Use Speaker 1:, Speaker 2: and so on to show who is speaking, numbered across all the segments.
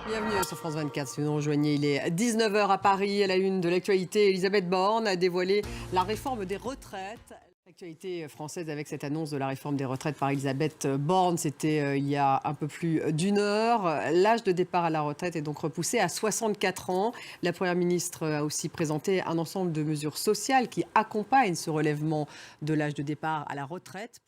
Speaker 1: Bienvenue sur France 24. Si vous nous rejoignez, il est 19h à Paris. À la une de l'actualité, Elisabeth Borne a dévoilé la réforme des retraites. L'actualité française avec cette annonce de la réforme des retraites par Elisabeth Borne, c'était il y a un peu plus d'une heure. L'âge de départ à la retraite est donc repoussé à 64 ans. La Première ministre a aussi présenté un ensemble de mesures sociales qui accompagnent ce relèvement de l'âge de départ à la retraite.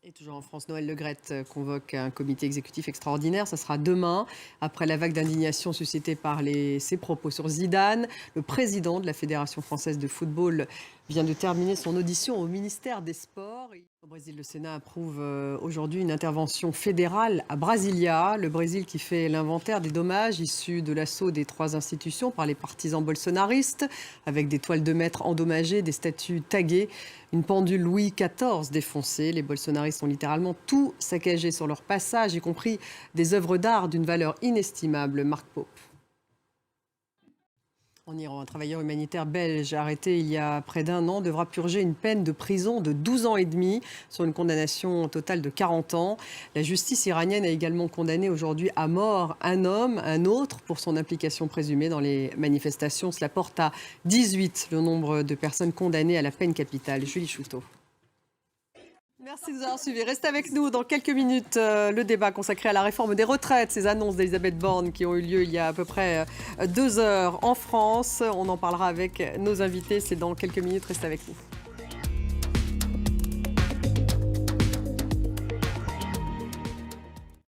Speaker 1: Et toujours en France, Noël Le Graët convoque un comité exécutif extraordinaire. Ça sera demain, après la vague d'indignation suscitée par ses propos sur Zidane. Le président de la Fédération française de football vient de terminer son audition au ministère des Sports. Au Brésil, le Sénat approuve aujourd'hui une intervention fédérale à Brasilia. Le Brésil qui fait l'inventaire des dommages issus de l'assaut des trois institutions par les partisans bolsonaristes, avec des toiles de maître endommagées, des statues taguées, une pendule Louis XIV défoncée. Les bolsonaristes ont littéralement tout saccagé sur leur passage, y compris des œuvres d'art d'une valeur inestimable. Marc Pope. En Iran, un travailleur humanitaire belge arrêté il y a près d'un an devra purger une peine de prison de 12 ans et demi sur une condamnation totale de 40 ans. La justice iranienne a également condamné aujourd'hui à mort un homme, un autre, pour son implication présumée dans les manifestations. Cela porte à 18 le nombre de personnes condamnées à la peine capitale. Julie Chouteau. Merci de nous avoir suivis. Restez avec nous dans quelques minutes. Le débat consacré à la réforme des retraites, ces annonces d'Elisabeth Borne qui ont eu lieu il y a à peu près 2 heures en France. On en parlera avec nos invités. C'est dans quelques minutes. Restez avec nous.